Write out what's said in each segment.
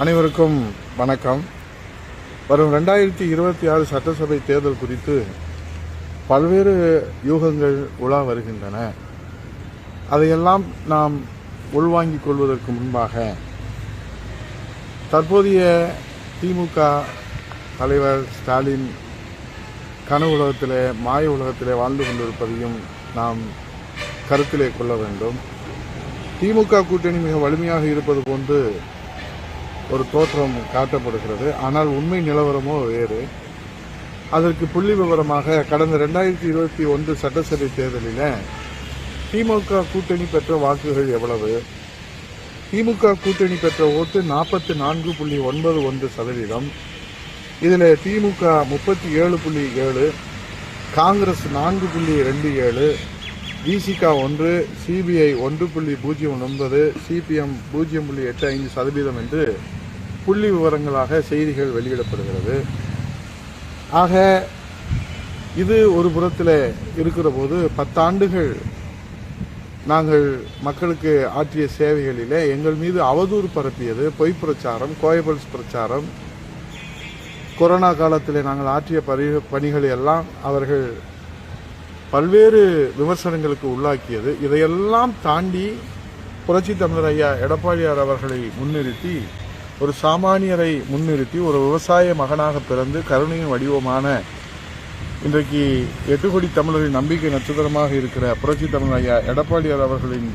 அனைவருக்கும் வணக்கம். வரும் 2026 சட்டசபை தேர்தல் குறித்து பல்வேறு யூகங்கள் உலா வருகின்றன. அதையெல்லாம் நாம் உள்வாங்கிக் கொள்வதற்கு முன்பாக தற்போதைய திமுக தலைவர் ஸ்டாலின் கனவு உலகத்திலே, மாய உலகத்திலே வாழ்ந்து கொண்டிருப்பதையும் நாம் கருத்திலே கொள்ள வேண்டும். திமுக கூட்டணி மிக வலிமையாக இருப்பது போன்று ஒரு தோற்றம் காட்டப்படுகிறது. ஆனால் உண்மை நிலவரமோ வேறு. அதற்கு புள்ளி விவரமாக கடந்த 2021 சட்டசபை தேர்தலில் திமுக கூட்டணி பெற்ற வாக்குகள் எவ்வளவு? திமுக கூட்டணி பெற்ற ஓட்டு 44.91%. இதில் திமுக 37.7%, காங்கிரஸ் 4.27%, விசிக 1%, சிபிஐ 1.09%, சிபிஎம் 0.85% என்று புள்ளி விவரங்களாக செய்திகள் வெளியிடப்படுகிறது. ஆக இது ஒரு புறத்தில் இருக்கிற போது 10 ஆண்டுகள் நாங்கள் மக்களுக்கு ஆற்றிய சேவைகளிலே எங்கள் மீது அவதூறு பரப்பியது, பொய் பிரச்சாரம், கோயபல்ஸ் பிரச்சாரம், கொரோனா காலத்தில் நாங்கள் ஆற்றிய பணிகளை எல்லாம் அவர்கள் பல்வேறு விமர்சனங்களுக்கு உள்ளாக்கியது. இதையெல்லாம் தாண்டி புரட்சி தமிழர் ஐயா எடப்பாடியார் அவர்களை முன்னிறுத்தி, ஒரு சாமானியரை முன்னிறுத்தி, ஒரு விவசாய மகனாக பிறந்து கருணையின் வடிவமான இன்றைக்கு 8 கோடி தமிழரின் நம்பிக்கை நட்சத்திரமாக இருக்கிற புரட்சி தமிழர் ஐயா எடப்பாடியார் அவர்களின்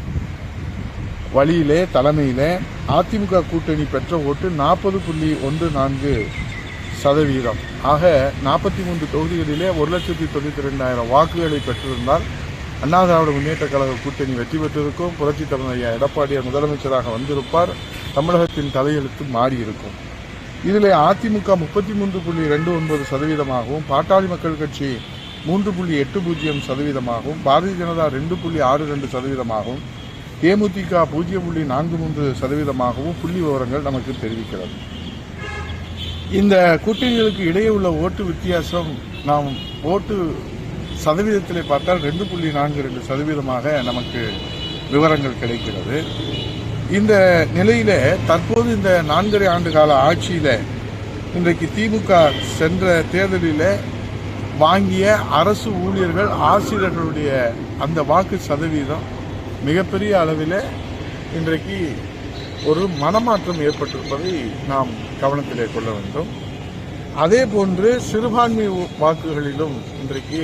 வழியிலே, தலைமையிலே அதிமுக கூட்டணி பெற்ற ஓட்டு 40.14%. ஆக 43 தொகுதிகளிலே 1,92,000 வாக்குகளை பெற்றிருந்தால் அண்ணா திராவிட முன்னேற்ற கழக கூட்டணி வெற்றி பெற்றிருக்கும். புரட்சி தமிழர் ஐயா எடப்பாடியார் முதலமைச்சராக வந்திருப்பார். தமிழகத்தின் தலையெழுத்து மாறியிருக்கும். இதில் அதிமுக 33.29%, பாட்டாளி மக்கள் கட்சி 3.80%, பாரதிய ஜனதா 2.62%, தேமுதிக 0.43% புள்ளி விவரங்கள் நமக்கு தெரிவிக்கிறது. இந்த கூட்டணிகளுக்கு இடையே உள்ள ஓட்டு வித்தியாசம் நாம் ஓட்டு சதவீதத்திலே பார்த்தால் 2.42% நமக்கு விவரங்கள் கிடைக்கிறது. இந்த நிலையில தற்போது இந்த 4.5 ஆண்டு கால ஆட்சியில இன்றைக்கு திமுக சென்ற தேர்தலில் வாங்கிய அரசு ஊழியர்கள், ஆசிரியர்களுடைய அந்த வாக்கு சதவீதம் மிகப்பெரிய அளவில் இன்றைக்கு ஒரு மனமாற்றம் ஏற்பட்டிருப்பதை நாம் கவனத்திலே கொள்ள வேண்டும். அதே போன்று சிறுபான்மை வாக்குகளிலும் இன்றைக்கு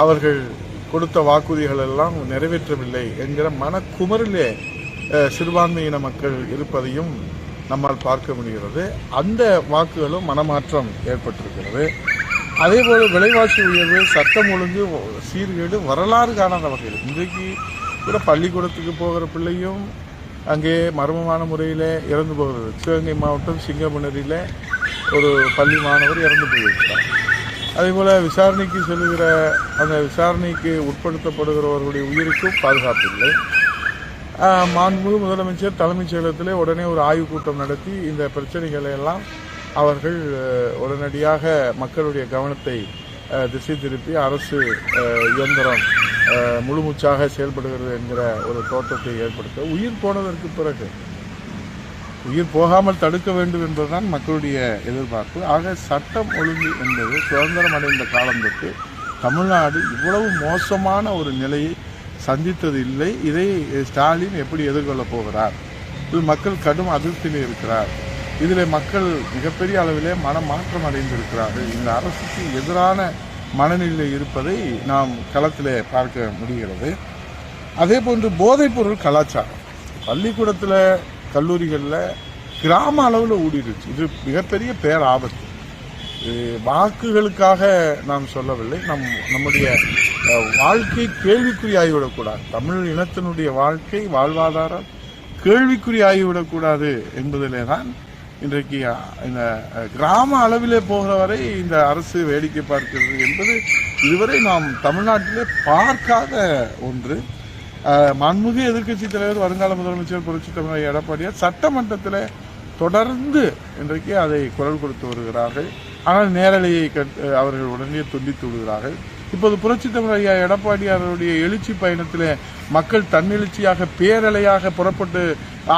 அவர்கள் கொடுத்த வாக்குறுதிகள் எல்லாம் நிறைவேற்றவில்லை என்கிற மனக்குமரிலே சிறுபான்மையின மக்கள் இருப்பதையும் நம்மால் பார்க்க முடிகிறது. அந்த வாக்குகளும் மனமாற்றம் ஏற்பட்டிருக்கிறது. அதேபோல் விலைவாசி உயர்வு, சட்டம் ஒழுங்கு சீர்கேடு வரலாறு காணாத வகையில் இன்றைக்கு கூட பள்ளிக்கூடத்துக்கு போகிற பிள்ளையும் அங்கே மர்மமான முறையில் இறந்து போகிறது. சிவகங்கை மாவட்டம் சிங்கமுனரியில் ஒரு பள்ளி மாணவர் இறந்து போயிருக்கிறார். அதேபோல் விசாரணைக்கு செல்கிற அந்த விசாரணைக்கு உட்படுத்தப்படுகிறவர்களுடைய உயிருக்கும் பாதுகாப்பு இல்லை. மாண்புமிகு முதலமைச்சர் தலைமைச் செயலகத்திலே உடனே ஒரு ஆய்வுக் கூட்டம் நடத்தி இந்த பிரச்சனைகளை எல்லாம் அவர்கள் உடனடியாக மக்களுடைய கவனத்தை திசை திருப்பி அரசு இயந்திரம் முழுமூச்சாக செயல்படுகிறது என்கிற ஒரு தோற்றத்தை ஏற்படுத்த, உயிர் போனதற்கு பிறகு உயிர் போகாமல் தடுக்க வேண்டும் என்பதுதான் மக்களுடைய எதிர்பார்ப்பு. ஆக சட்டம் ஒழுங்கு என்பது சுதந்திரம் அடைந்த காலம் தொட்டு தமிழ்நாடு இவ்வளவு மோசமான ஒரு நிலையை சந்தித்தது இல்லை. இதை ஸ்டாலின் எப்படி எதிர்கொள்ளப் போகிறார்? இது மக்கள் கடும் அதிருப்தியில் இருக்கிறார். இதில் மக்கள் மிகப்பெரிய அளவிலே மனமாற்றம் அடைந்திருக்கிறார்கள். இந்த அரசுக்கு எதிரான மனநிலை இருப்பதை நாம் களத்திலே பார்க்க முடிகிறது. அதே போன்று போதைப்பொருள் கலாச்சாரம் பள்ளிக்கூடத்தில், கல்லூரிகளில் கிராம அளவில் ஊடிடுச்சு. இது மிகப்பெரிய பேராபத்து. வாக்குகளுக்காக நாம் சொல்லவில்லை. நம்முடைய வாழ்க்கை கேள்விக்குறியாகிவிடக்கூடாது. தமிழ் இனத்தினுடைய வாழ்க்கை, வாழ்வாதாரம் கேள்விக்குறியாகிவிடக்கூடாது என்பதிலே தான் இன்றைக்கு இந்த கிராம அளவிலே போகிற வரை இந்த அரசு வேடிக்கை பார்க்கிறது என்பது இதுவரை நாம் தமிழ்நாட்டிலே பார்க்காத ஒன்று. மாண்புமிகு எதிர்க்கட்சித் தலைவர், வருங்கால முதலமைச்சர் புரட்சி தமிழர் எடப்பாடியார் சட்டமன்றத்தில் தொடர்ந்து இன்றைக்கு அதை குரல் கொடுத்து வருகிறார்கள். ஆனால் நேரலையை அவர்கள் உடனே துண்டித்து விடுகிறார்கள். இப்போது புரட்சி தமிழர் ஐயா எடப்பாடியாருடைய எழுச்சி பயணத்தில் மக்கள் தன்னெழுச்சியாக பேரலையாக புறப்பட்டு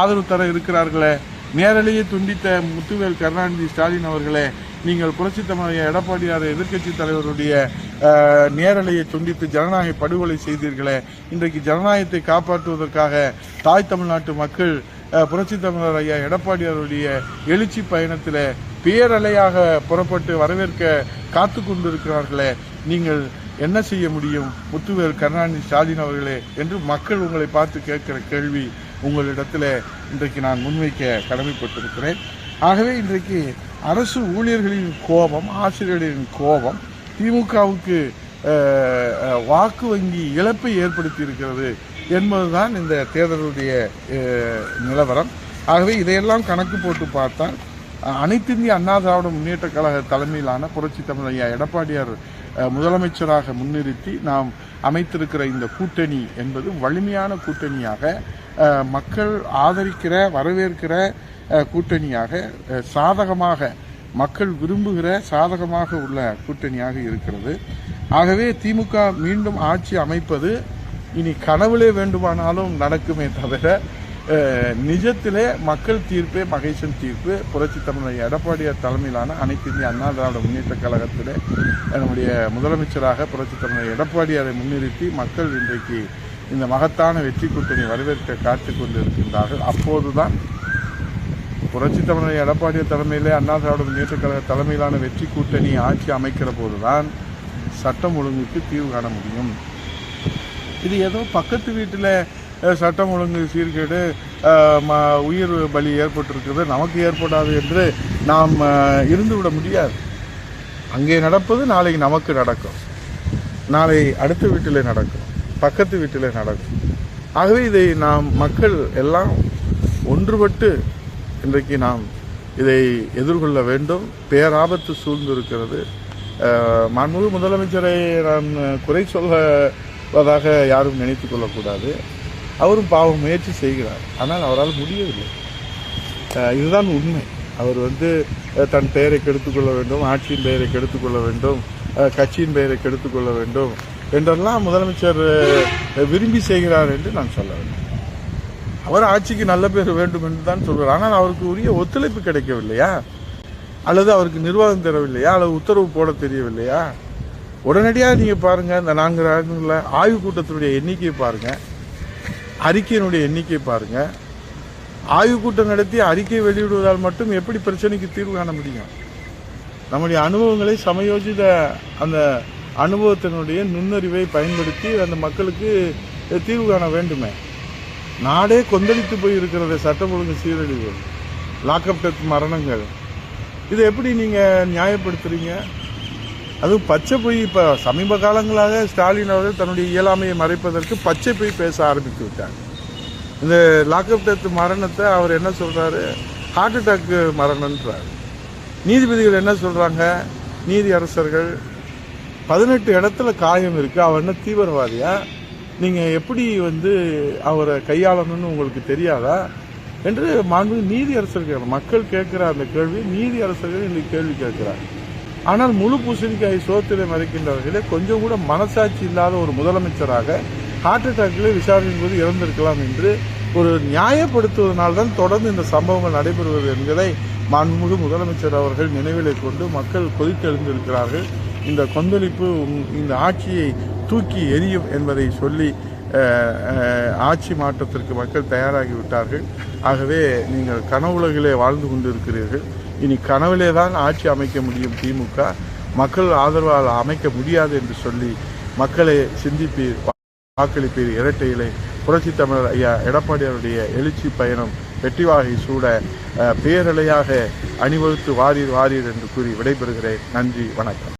ஆதரவு தர இருக்கிறார்களே, நேரலையை துண்டித்த முத்துவேல் கருணாநிதி ஸ்டாலின் அவர்களே, நீங்கள் புரட்சித் தமிழர் எடப்பாடியார் எதிர்க்கட்சி தலைவருடைய நேரலையை துண்டித்து ஜனநாயக படுகொலை செய்தீர்களே. இன்றைக்கு ஜனநாயகத்தை காப்பாற்றுவதற்காக தாய் தமிழ்நாட்டு மக்கள் புரட்சித் தமிழர் ஐயா எடப்பாடியாருடைய எழுச்சி பயணத்தில் பேரலையாக புறப்பட்டு வரவேற்க காத்து கொண்டிருக்கிறார்களே. நீங்கள் என்ன செய்ய முடியும் முத்துவேல் கருணாநிதி ஸ்டாலின் அவர்களே என்று மக்கள் உங்களை பார்த்து கேட்கிற கேள்வி உங்களிடத்தில் இன்றைக்கு நான் முன்வைக்க கடமைப்பட்டிருக்கிறேன். ஆகவே இன்றைக்கு அரசு ஊழியர்களின் கோபம், ஆசிரியர்களின் கோபம் திமுகவுக்கு வாக்கு வங்கி இழப்பை ஏற்படுத்தி இருக்கிறது என்பதுதான் இந்த தேர்தலுடைய நிலவரம். ஆகவே இதையெல்லாம் கணக்கு போட்டு பார்த்தால் அனைத்து இந்திய அண்ணா திராவிட முன்னேற்ற கழக தலைமையிலான புரட்சி தமிழர் ஐயா எடப்பாடியார் முதலமைச்சராக முன்னிறுத்தி நாம் அமைத்திருக்கிற இந்த கூட்டணி என்பது வலிமையான கூட்டணியாக, மக்கள் ஆதரிக்கிற வரவேற்கிற கூட்டணியாக, சாதகமாக மக்கள் விரும்புகிற சாதகமாக உள்ள கூட்டணியாக இருக்கிறது. ஆகவே திமுக மீண்டும் ஆட்சி அமைப்பது இனி கனவுலே வேண்டுமானாலும் நடக்குமே தவிர நிஜத்திலே மக்கள் தீர்ப்பே மகேசன் தீர்ப்பு. புரட்சி தமிழர் எடப்பாடியார் தலைமையிலான அனைத்து இந்திய அண்ணா திராவிட முன்னேற்ற கழகத்திலே நம்முடைய முதலமைச்சராக புரட்சி தமிழர் எடப்பாடியாரை முன்னிறுத்தி மக்கள் இன்றைக்கு இந்த மகத்தான வெற்றி கூட்டணி வரவேற்க காத்து கொண்டிருக்கின்றார்கள். அப்போதுதான் புரட்சி தமிழர் எடப்பாடியார் தலைமையிலே அண்ணா திராவிட முன்னேற்ற கழக தலைமையிலான வெற்றி கூட்டணி ஆட்சி அமைக்கிற போதுதான் சட்டம் ஒழுங்குக்கு தீர்வு காண முடியும். இது ஏதோ பக்கத்து வீட்டில் சட்டம் ஒழுங்கு சீர்கேடு உயிர் பலி ஏற்பட்டிருக்கிறது, நமக்கு ஏற்படாது என்று நாம் இருந்துவிட முடியாது. அங்கே நடப்பது நாளைக்கு நமக்கு நடக்கும், நாளை அடுத்த வீட்டில் நடக்கும், பக்கத்து வீட்டில் நடக்கும். ஆகவே இதை நாம் மக்கள் எல்லாம் ஒன்றுபட்டு இன்றைக்கு நாம் இதை எதிர்கொள்ள வேண்டும். பேராபத்து சூழ்ந்திருக்கிறது. மாண்புமிகு முதலமைச்சரை நான் குறை சொல்வதாக யாரும் நினைத்து கொள்ளக்கூடாது. அவரும் பாவம் முயற்சி செய்கிறார், ஆனால் அவரால் முடியவில்லை. இதுதான் உண்மை. அவர் தன் பெயரை கெடுத்துக்கொள்ள வேண்டும், ஆட்சியின் பெயரை கெடுத்துக்கொள்ள வேண்டும், கட்சியின் பெயரை கெடுத்துக்கொள்ள வேண்டும் என்றெல்லாம் முதலமைச்சர் விரும்பி செய்கிறார் என்று நான் சொல்ல வேண்டும். அவர் ஆட்சிக்கு நல்ல பேர் வேண்டும் என்று தான் சொல்கிறார். ஆனால் அவருக்கு உரிய ஒத்துழைப்பு கிடைக்கவில்லையா, அல்லது அவருக்கு நிர்வாகம் தரவில்லையா, அல்லது உத்தரவு போட தெரியவில்லையா? உடனடியாக நீங்கள் பாருங்கள், இந்த 4 ஆண்டுகளில் ஆய்வுக் கூட்டத்தினுடைய எண்ணிக்கையை பாருங்கள், அறிக்கையினுடைய எண்ணிக்கை பாருங்க. ஆய்வுக் கூட்டம் நடத்தி அறிக்கை வெளியிடுவதால் மட்டும் எப்படி பிரச்சனைக்கு தீர்வு காண முடியும்? நம்முடைய அனுபவங்களை சமயோஜித அந்த அனுபவத்தினுடைய நுண்ணறிவை பயன்படுத்தி அந்த மக்களுக்கு தீர்வு காண வேண்டுமே. நாடே கொந்தளித்து போய் இருக்கிறது. சட்டம் ஒழுங்கு சீரழிவு, லாக்அப் டெத் மரணங்கள், இதை எப்படி நீங்கள் நியாயப்படுத்துறீங்க? அதுவும் பச்சை பொய். இப்போ சமீப காலங்களாக ஸ்டாலின் அவர்கள் தன்னுடைய இயலாமையை மறைப்பதற்கு பச்சை பொய் பேச ஆரம்பித்து விட்டார். இந்த லாக்அப் டெத் மரணத்தை அவர் என்ன சொல்கிறாரு? ஹார்ட் அட்டாக் மரணன்றார். நீதிபதிகள் என்ன சொல்கிறாங்க? நீதி அரசர்கள் 18 இடத்துல காயம் இருக்குது, அவர் என்ன தீவிரவாதியா? நீங்கள் எப்படி அவரை கையாளணும்னு உங்களுக்கு தெரியாதா என்று மாண்புமிகு நீதி அரசர்கள் மக்கள் கேட்குற அந்த கேள்வி நீதி அரசர்கள் இன்றைக்கு கேள்வி கேட்கிறார். ஆனால் முழு பூசணிக்காய் சோத்திலே மறைக்கின்றவர்களே, கொஞ்சம் கூட மனசாட்சி இல்லாத ஒரு முதலமைச்சராக ஹார்ட் அட்டாக்கில் விசாரணையின் போது இறந்திருக்கலாம் என்று ஒரு நியாயப்படுத்துவதனால்தான் தொடர்ந்து இந்த சம்பவங்கள் நடைபெறுவது என்பதை மாண்புமிகு முதலமைச்சர் அவர்கள் நினைவிலை கொண்டு மக்கள் கொதித்தெழுந்திருக்கிறார்கள். இந்த கொந்தளிப்பு இந்த ஆட்சியை தூக்கி எரியும் என்பதை சொல்லி ஆட்சி மாற்றத்திற்கு மக்கள் தயாராகிவிட்டார்கள். ஆகவே நீங்கள் கனவுலகிலே வாழ்ந்து கொண்டிருக்கிறீர்கள். இனி கனவிலே தான் ஆட்சி அமைக்க முடியும். திமுக மக்கள் ஆதரவால் அமைக்க முடியாது என்று சொல்லி மக்களை சிந்திப்பீர், வாக்களிப்பீர். இரட்டையிலே புரட்சி தமிழர் ஐயா எடப்பாடியாருடைய எழுச்சி பயணம் வெற்றி வாகை சூட பேரலையாக அணிவகுத்து வாரீர் வாரீர் என்று கூறி விடைபெறுகிறேன். நன்றி, வணக்கம்.